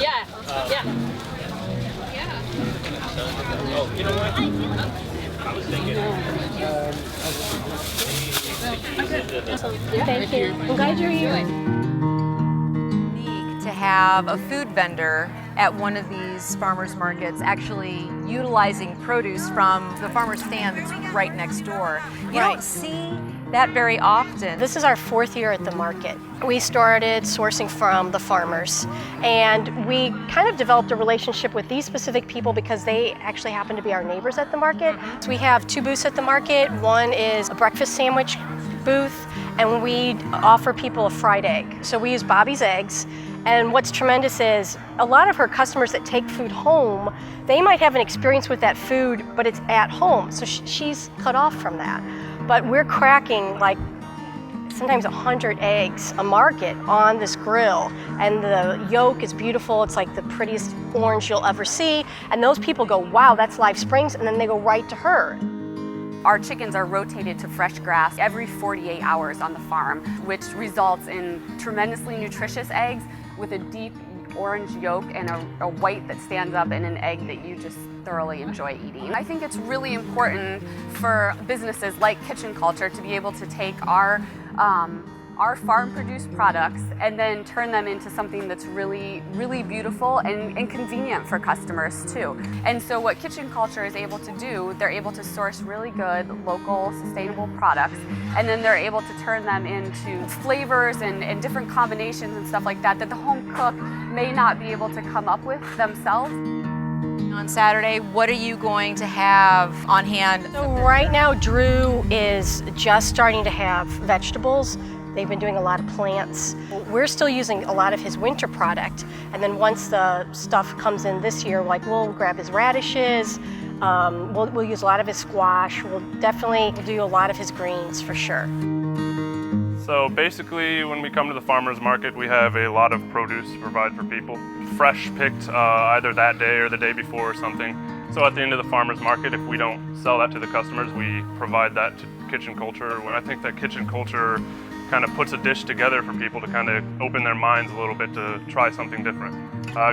Yeah. Yeah. Oh, you know what? I was thinking. Thank you. I'm glad you're here. Unique to have a food vendor at one of these farmers markets actually utilizing produce from the farmer's stand that's right next door. You don't see that very often. This is our 4th year at the market. We started sourcing from the farmers, and we kind of developed a relationship with these specific people because they actually happen to be our neighbors at the market. So we have 2 booths at the market. One is a breakfast sandwich booth, and we offer people a fried egg. So we use Bobby's eggs. And what's tremendous is a lot of her customers that take food home, they might have an experience with that food, but it's at home. So she's cut off from that. But we're cracking like sometimes 100 eggs a market on this grill. And the yolk is beautiful. It's like the prettiest orange you'll ever see. And those people go, wow, that's Live Springs. And then they go right to her. Our chickens are rotated to fresh grass every 48 hours on the farm, which results in tremendously nutritious eggs with a deep orange yolk and a white that stands up in an egg that you just thoroughly enjoy eating. I think it's really important for businesses like Kitchen Kulture to be able to take our farm-produced products and then turn them into something that's really, really beautiful and convenient for customers too. And so what Kitchen Kulture is able to do, they're able to source really good, local, sustainable products, and then they're able to turn them into flavors and different combinations and stuff like that that the home cook may not be able to come up with themselves. On Saturday, what are you going to have on hand? So right now, Drew is just starting to have vegetables. They've been doing a lot of plants. We're still using a lot of his winter product. And then once the stuff comes in this year, like we'll grab his radishes, we'll use a lot of his squash. We'll definitely do a lot of his greens for sure. So basically, when we come to the farmer's market, we have a lot of produce to provide for people. Fresh picked either that day or the day before or something. So at the end of the farmer's market, if we don't sell that to the customers, we provide that to Kitchen Kulture. When I think that Kitchen Kulture kind of puts a dish together for people to kind of open their minds a little bit to try something different.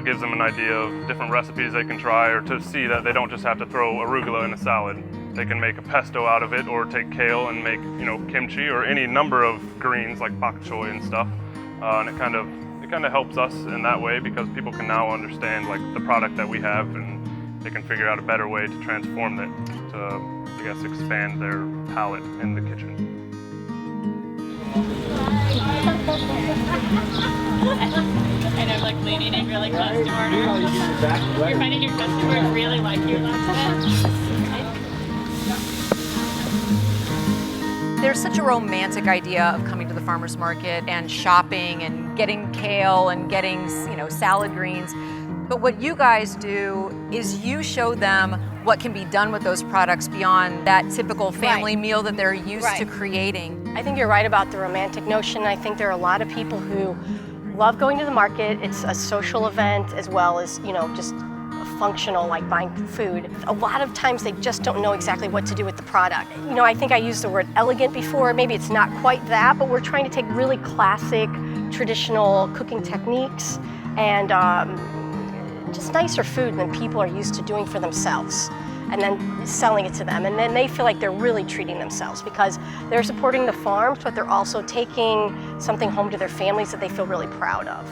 Gives them an idea of different recipes they can try, or to see that they don't just have to throw arugula in a salad. They can make a pesto out of it, or take kale and make, kimchi or any number of greens like bok choy and stuff. And it kind of helps us in that way because people can now understand like the product that we have, and they can figure out a better way to transform it to, I guess, expand their palate in the kitchen. And I'm like leaning in really close to order. You're finding your customers really like your lunch. There's such a romantic idea of coming to the farmer's market and shopping and getting kale and getting, salad greens. But what you guys do is you show them what can be done with those products beyond that typical family meal that they're used to creating. I think you're right about the romantic notion. I think there are a lot of people who love going to the market. It's a social event as well as, just functional, like buying food. A lot of times they just don't know exactly what to do with the product. I think I used the word elegant before. Maybe it's not quite that, but we're trying to take really classic, traditional cooking techniques and just nicer food than people are used to doing for themselves, and then selling it to them. And then they feel like they're really treating themselves because they're supporting the farms, but they're also taking something home to their families that they feel really proud of.